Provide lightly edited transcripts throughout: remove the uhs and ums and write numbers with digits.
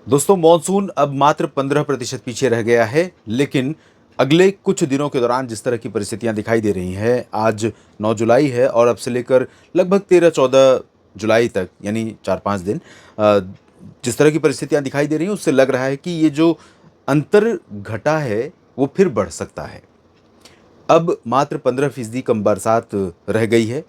दोस्तों मॉनसून अब मात्र 15% पीछे रह गया है, लेकिन अगले कुछ दिनों के दौरान जिस तरह की परिस्थितियां दिखाई दे रही हैं, आज 9 जुलाई है और अब से लेकर लगभग 13-14 जुलाई तक यानी 4-5 दिन अ, जिस तरह की परिस्थितियां दिखाई दे रही हैं उससे लग रहा है कि ये जो अंतर घटा है वो फिर बढ़ सकता है। अब मात्र 15% कम बरसात रह गई है,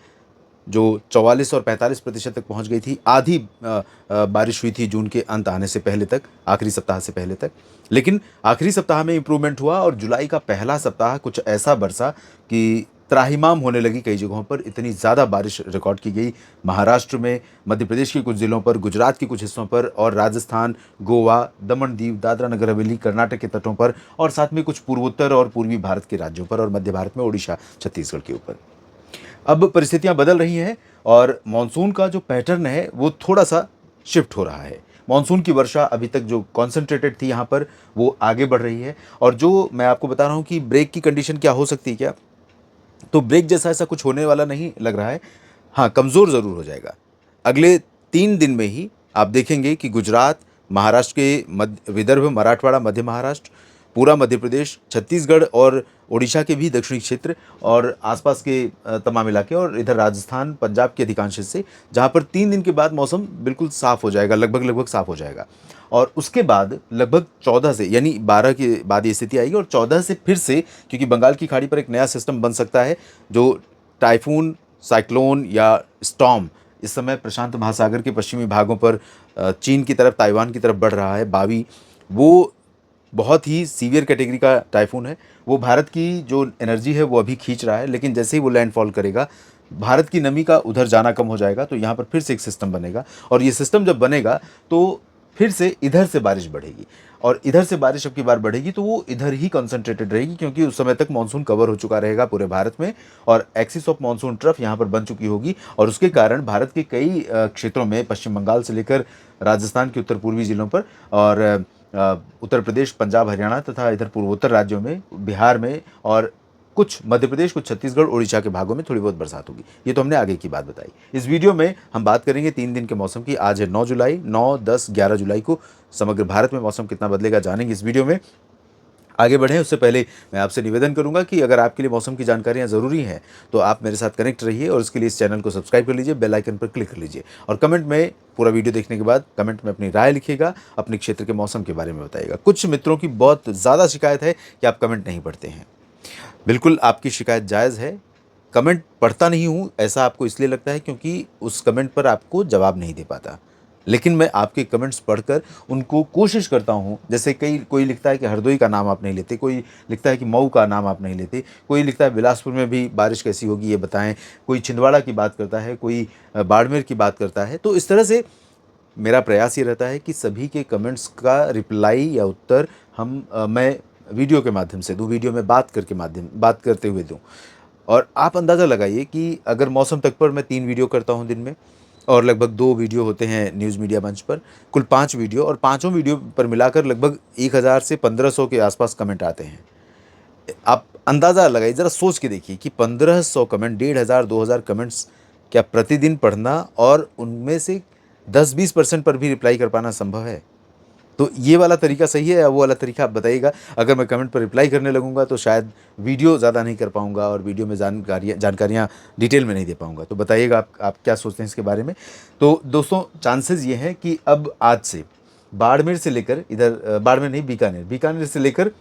जो 44 और 45% तक पहुंच गई थी। आधी बारिश हुई थी जून के अंत आने से पहले तक, आखिरी सप्ताह से पहले तक। लेकिन आखिरी सप्ताह में इम्प्रूवमेंट हुआ और जुलाई का पहला सप्ताह कुछ ऐसा बरसा कि त्राहिमाम होने लगी कई जगहों पर। इतनी ज़्यादा बारिश रिकॉर्ड की गई महाराष्ट्र में, मध्य प्रदेश के कुछ ज़िलों पर, गुजरात के कुछ हिस्सों पर और राजस्थान, गोवा, दमन दीव, दादरा नगर हवेली, कर्नाटक के तटों पर और साथ में कुछ पूर्वोत्तर और पूर्वी भारत के राज्यों पर और मध्य भारत में ओडिशा, छत्तीसगढ़ के ऊपर। अब परिस्थितियां बदल रही हैं और मॉनसून का जो पैटर्न है वो थोड़ा-सा शिफ्ट हो रहा है। मॉनसून की वर्षा अभी तक जो कॉन्सन्ट्रेटेड थी यहाँ पर, वो आगे बढ़ रही है और जो मैं आपको बता रहा हूँ कि ब्रेक की कंडीशन क्या हो सकती है क्या? तो ब्रेक जैसा ऐसा कुछ होने वाला नहीं लग रहा है। हाँ, कमज़ोर ज़रूर हो जाएगा। अगले 3 दिन में ही आप देखेंगे कि गुजरात, महाराष्ट्र के मध्य विदर्भ, मराठवाड़ा, मध्य महाराष्ट्र, पूरा मध्य प्रदेश, छत्तीसगढ़ और ओडिशा के भी दक्षिणी क्षेत्र और आसपास के तमाम इलाके और इधर राजस्थान, पंजाब के अधिकांश हिस्से, जहाँ पर 3 दिन के बाद मौसम बिल्कुल साफ़ हो जाएगा, लगभग-लगभग साफ़ हो जाएगा। और उसके बाद लगभग 14 से यानी 12 के बाद ये स्थिति आएगी और 14 से फिर से, क्योंकि बंगाल की खाड़ी पर एक नया सिस्टम बन सकता है, जो टाइफून, साइक्लोन या स्टॉर्म इस समय प्रशांत महासागर के पश्चिमी भागों पर चीन की तरफ, ताइवान की तरफ बढ़ रहा है, बावी। वो बहुत ही सीवियर कैटेगरी का टाइफून है। वो भारत की जो एनर्जी है वो अभी खींच रहा है, लेकिन जैसे ही वो लैंडफॉल करेगा, भारत की नमी का उधर जाना कम हो जाएगा, तो यहाँ पर फिर से एक सिस्टम बनेगा और ये सिस्टम जब बनेगा तो फिर से इधर से बारिश बढ़ेगी और इधर से बारिश अब की बार बढ़ेगी तो वो इधर ही कंसंट्रेटेड रहेगी, क्योंकि उस समय तक मानसून कवर हो चुका रहेगा पूरे भारत में और एक्सिस ऑफ मानसून ट्रफ यहाँ पर बन चुकी होगी और उसके कारण भारत के कई क्षेत्रों में, पश्चिम बंगाल से लेकर राजस्थान के उत्तर पूर्वी जिलों पर और उत्तर प्रदेश, पंजाब, हरियाणा तथा इधर पूर्वोत्तर राज्यों में, बिहार में और कुछ मध्य प्रदेश, कुछ छत्तीसगढ़, उड़ीसा के भागों में थोड़ी बहुत बरसात होगी। ये तो हमने आगे की बात बताई। इस वीडियो में हम बात करेंगे 3 दिन के मौसम की। आज है 9 जुलाई, 9, 10, 11 जुलाई को समग्र भारत में मौसम कितना बदलेगा जानेंगे इस वीडियो में। आगे बढ़ें उससे पहले मैं आपसे निवेदन करूंगा कि अगर आपके लिए मौसम की जानकारियां ज़रूरी हैं तो आप मेरे साथ कनेक्ट रहिए और इसके लिए इस चैनल को सब्सक्राइब कर लीजिए, बेल आइकन पर क्लिक कर लीजिए और कमेंट में, पूरा वीडियो देखने के बाद कमेंट में अपनी राय लिखिएगा, अपने क्षेत्र के मौसम के बारे में बताइएगा। कुछ मित्रों की बहुत ज़्यादा शिकायत है कि आप कमेंट नहीं पढ़ते हैं। बिल्कुल आपकी शिकायत जायज़ है। कमेंट पढ़ता नहीं हूँ ऐसा आपको इसलिए लगता है क्योंकि उस कमेंट पर आपको जवाब नहीं दे पाता। लेकिन मैं आपके कमेंट्स पढ़कर उनको कोशिश करता हूँ, जैसे कोई लिखता है कि हरदोई का नाम आप नहीं लेते, कोई लिखता है कि मऊ का नाम आप नहीं लेते, कोई लिखता है बिलासपुर में भी बारिश कैसी होगी ये बताएँ, कोई छिंदवाड़ा की बात करता है, कोई बाड़मेर की बात करता है। तो इस तरह से मेरा प्रयास ये रहता है कि सभी के कमेंट्स का रिप्लाई या उत्तर मैं वीडियो के माध्यम से दूँ, वीडियो में बात करते हुए दूँ। और आप अंदाज़ा लगाइए कि अगर मौसम तक पर मैं 3 वीडियो करता हूँ दिन में और लगभग 2 वीडियो होते हैं न्यूज़ मीडिया मंच पर, कुल 5 वीडियो और पाँचों वीडियो पर मिलाकर लगभग 1000 से 1500 के आसपास कमेंट आते हैं। आप अंदाज़ा लगाइए, ज़रा सोच के देखिए कि 1500 कमेंट, 1500 2000 कमेंट्स क्या प्रतिदिन पढ़ना और उनमें से 10-20% पर भी रिप्लाई कर पाना संभव है? तो ये वाला तरीका सही है या वो वाला तरीका आप बताइएगा। अगर मैं कमेंट पर रिप्लाई करने लगूँगा तो शायद वीडियो ज़्यादा नहीं कर पाऊँगा और वीडियो में जानकारियाँ डिटेल में नहीं दे पाऊँगा। तो बताइएगा आप क्या सोचते हैं इसके बारे में? तो दोस्तों चांसेस ये हैं कि अब आज से बाड़मेर से लेकर इधर बाड़मेर नहीं, बीकानेर से लेकर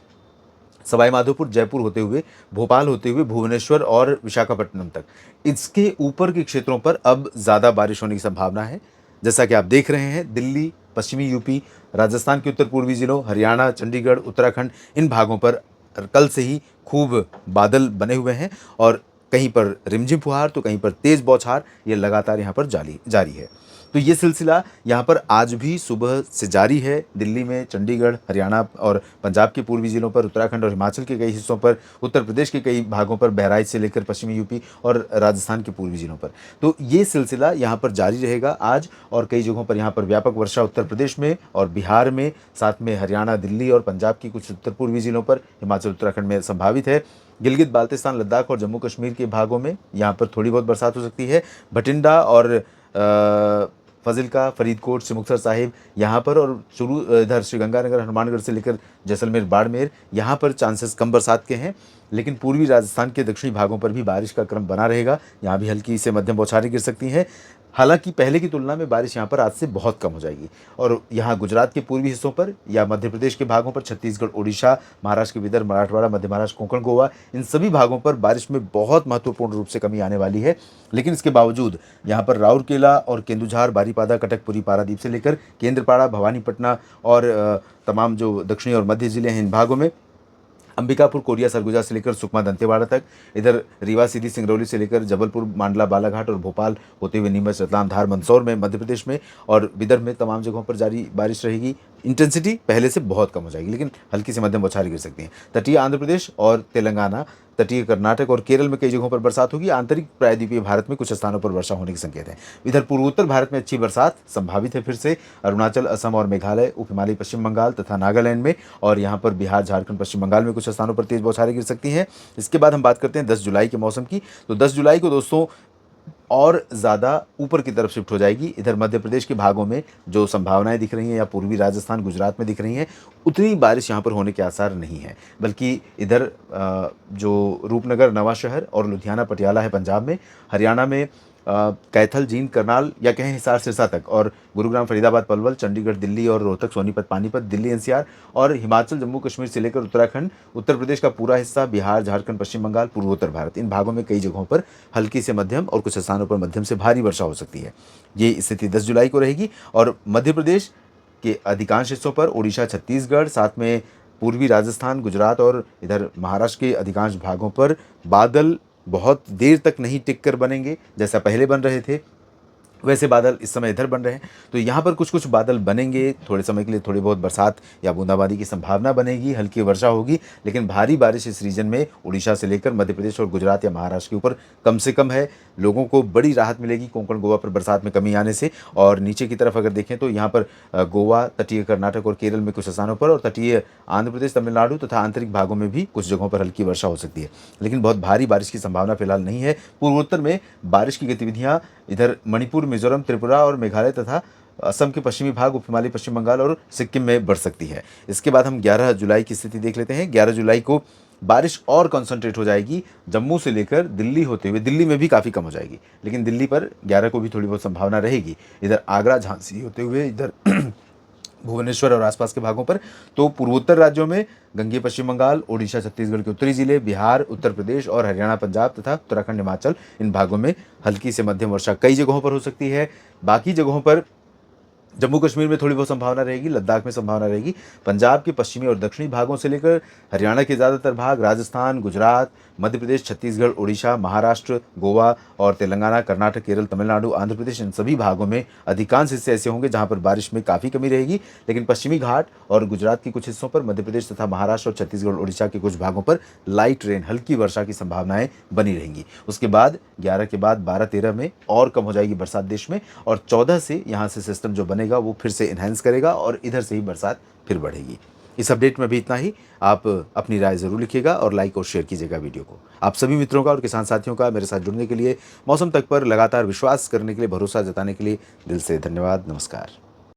सवाई माधोपुर, जयपुर होते हुए, भोपाल होते हुए, भुवनेश्वर और विशाखापट्टनम तक, इसके ऊपर के क्षेत्रों पर अब ज़्यादा बारिश होने की संभावना है। जैसा कि आप देख रहे हैं, दिल्ली, पश्चिमी यूपी, राजस्थान के उत्तर पूर्वी ज़िलों, हरियाणा, चंडीगढ़, उत्तराखंड, इन भागों पर कल से ही खूब बादल बने हुए हैं और कहीं पर रिमझिम फुहार तो कहीं पर तेज़ बौछार, ये लगातार यहाँ पर जारी है। तो ये सिलसिला यहाँ पर आज भी सुबह से जारी है। दिल्ली में, चंडीगढ़, हरियाणा और पंजाब के पूर्वी ज़िलों पर, उत्तराखंड और हिमाचल के कई हिस्सों पर, उत्तर प्रदेश के कई भागों पर, बहराइच से लेकर पश्चिमी यूपी और राजस्थान के पूर्वी ज़िलों पर। तो ये सिलसिला यहाँ पर जारी रहेगा आज और कई जगहों पर यहाँ पर व्यापक वर्षा उत्तर प्रदेश में और बिहार में, साथ में हरियाणा, दिल्ली और पंजाब की कुछ उत्तर पूर्वी ज़िलों पर, हिमाचल, उत्तराखंड में संभावित है। गिलगित बाल्टिस्तान, लद्दाख और जम्मू कश्मीर के भागों में यहाँ पर थोड़ी बहुत बरसात हो सकती है। भटिंडा और फजिल्का, फरीदकोट से मुक्तसर साहिब यहाँ पर, और शुरू इधर श्रीगंगानगर, हनुमानगढ़ से लेकर जैसलमेर, बाड़मेर यहाँ पर चांसेस कम बरसात के हैं। लेकिन पूर्वी राजस्थान के दक्षिणी भागों पर भी बारिश का क्रम बना रहेगा। यहाँ भी हल्की से मध्यम बौछारें गिर सकती हैं। हालांकि पहले की तुलना में बारिश यहाँ पर आज से बहुत कम हो जाएगी। और यहाँ गुजरात के पूर्वी हिस्सों पर या मध्य प्रदेश के भागों पर, छत्तीसगढ़, ओडिशा, महाराष्ट्र के विदर्भ, मराठवाड़ा, मध्य महाराष्ट्र, कोंकण, गोवा, इन सभी भागों पर बारिश में बहुत महत्वपूर्ण रूप से कमी आने वाली है। लेकिन इसके बावजूद यहाँ पर राउरकेला और केंदुझार, बारीपादा, कटकपुरी, पारादीप से लेकर केंद्रपाड़ा, भवानीपटना और तमाम जो दक्षिणी और मध्य जिले हैं इन भागों में, अंबिकापुर, कोरिया, सरगुजा से लेकर सुकमा, दंतेवाड़ा तक, इधर रीवा, सीधी, सिंगरौली से लेकर जबलपुर, मांडला, बालाघाट और भोपाल होते हुए नीमच, रतलाम, धार, मंदसौर में मध्य प्रदेश में और विदर्भ में तमाम जगहों पर जारी बारिश रहेगी। इंटेंसिटी पहले से बहुत कम हो जाएगी, लेकिन हल्की से मध्यम बौछारें गिर सकती हैं। तटीय आंध्र प्रदेश और तेलंगाना, तटीय कर्नाटक और केरल में कई जगहों पर बरसात होगी। आंतरिक प्रायद्वीपीय भारत में कुछ स्थानों पर वर्षा होने के संकेत हैं। इधर पूर्वोत्तर भारत में अच्छी बरसात संभावित है फिर से। अरुणाचल, असम और मेघालय, उप हिमालयी पश्चिम बंगाल तथा नागालैंड में, और यहाँ पर बिहार, झारखंड, पश्चिम बंगाल में कुछ स्थानों पर तेज बौछारें गिर सकती हैं। इसके बाद हम बात करते हैं 10 जुलाई के मौसम की। तो 10 जुलाई को दोस्तों और ज़्यादा ऊपर की तरफ शिफ्ट हो जाएगी। इधर मध्य प्रदेश के भागों में जो संभावनाएं दिख रही हैं या पूर्वी राजस्थान, गुजरात में दिख रही हैं, उतनी बारिश यहाँ पर होने के आसार नहीं है। बल्कि इधर जो रूपनगर, नवांशहर और लुधियाना, पटियाला है पंजाब में, हरियाणा में कैथल, जींद, करनाल या कहें हिसार, सिरसा तक, और गुरुग्राम, फरीदाबाद, पलवल, चंडीगढ़, दिल्ली और रोहतक, सोनीपत, पानीपत, दिल्ली एनसीआर, और हिमाचल, जम्मू कश्मीर से लेकर उत्तराखंड, उत्तर प्रदेश का पूरा हिस्सा, बिहार, झारखंड, पश्चिम बंगाल, पूर्वोत्तर भारत, इन भागों में कई जगहों पर हल्की से मध्यम और कुछ स्थानों पर मध्यम से भारी वर्षा हो सकती है। ये स्थिति 10 जुलाई को रहेगी। और मध्य प्रदेश के अधिकांश हिस्सों पर, ओडिशा, छत्तीसगढ़, साथ में पूर्वी राजस्थान, गुजरात और इधर महाराष्ट्र के अधिकांश भागों पर बादल बहुत देर तक नहीं टिक कर बनेंगे। जैसा पहले बन रहे थे वैसे बादल इस समय इधर बन रहे हैं। तो यहाँ पर कुछ कुछ बादल बनेंगे, थोड़े समय के लिए थोड़ी बहुत बरसात या बूंदाबांदी की संभावना बनेगी, हल्की वर्षा होगी। लेकिन भारी बारिश इस रीजन में उड़ीसा से लेकर मध्य प्रदेश और गुजरात या महाराष्ट्र के ऊपर कम से कम है। लोगों को बड़ी राहत मिलेगी कोंकण, गोवा पर बरसात में कमी आने से। और नीचे की तरफ अगर देखें तो यहाँ पर गोवा, तटीय कर्नाटक और केरल में कुछ स्थानों पर, और तटीय आंध्र प्रदेश, तमिलनाडु तथा आंतरिक भागों में भी कुछ जगहों पर हल्की वर्षा हो सकती है। लेकिन बहुत भारी बारिश की संभावना फिलहाल नहीं है। पूर्वोत्तर में बारिश की गतिविधियाँ इधर मणिपुर, मिजोरम, त्रिपुरा और मेघालय तथा असम के पश्चिमी भाग, उप हिमालयी पश्चिम बंगाल और सिक्किम में बढ़ सकती है। इसके बाद हम 11 जुलाई की स्थिति देख लेते हैं। 11 जुलाई को बारिश और कंसंट्रेट हो जाएगी जम्मू से लेकर दिल्ली होते हुए। दिल्ली में भी काफ़ी कम हो जाएगी, लेकिन दिल्ली पर 11 को भी थोड़ी बहुत संभावना रहेगी। इधर आगरा, झांसी होते हुए इधर भुवनेश्वर और आसपास के भागों पर। तो पूर्वोत्तर राज्यों में गंगे, पश्चिम बंगाल, ओडिशा, छत्तीसगढ़ के उत्तरी जिले, बिहार, उत्तर प्रदेश और हरियाणा, पंजाब तथा उत्तराखंड, हिमाचल, इन भागों में हल्की से मध्यम वर्षा कई जगहों पर हो सकती है। बाकी जगहों पर जम्मू कश्मीर में थोड़ी बहुत संभावना रहेगी, लद्दाख में संभावना रहेगी। पंजाब के पश्चिमी और दक्षिणी भागों से लेकर हरियाणा के ज़्यादातर भाग, राजस्थान, गुजरात, मध्य प्रदेश, छत्तीसगढ़, ओडिशा, महाराष्ट्र, गोवा और तेलंगाना, कर्नाटक, केरल, तमिलनाडु, आंध्र प्रदेश, इन सभी भागों में अधिकांश हिस्से ऐसे होंगे जहां पर बारिश में काफ़ी कमी रहेगी। लेकिन पश्चिमी घाट और गुजरात के कुछ हिस्सों पर, मध्य प्रदेश तथा महाराष्ट्र और छत्तीसगढ़, ओडिशा के कुछ भागों पर लाइट रेन, हल्की वर्षा की संभावनाएं बनी रहेंगी। उसके बाद 11 के बाद 12-13 में और कम हो जाएगी बरसात देश में, और 14 से यहाँ से सिस्टम जो बनेगा वो फिर से इन्हेंस करेगा और इधर से ही बरसात फिर बढ़ेगी। इस अपडेट में भी इतना ही। आप अपनी राय ज़रूर लिखिएगा और लाइक और शेयर कीजिएगा वीडियो को। आप सभी मित्रों का और किसान साथियों का मेरे साथ जुड़ने के लिए, मौसम तक पर लगातार विश्वास करने के लिए, भरोसा जताने के लिए दिल से धन्यवाद। नमस्कार।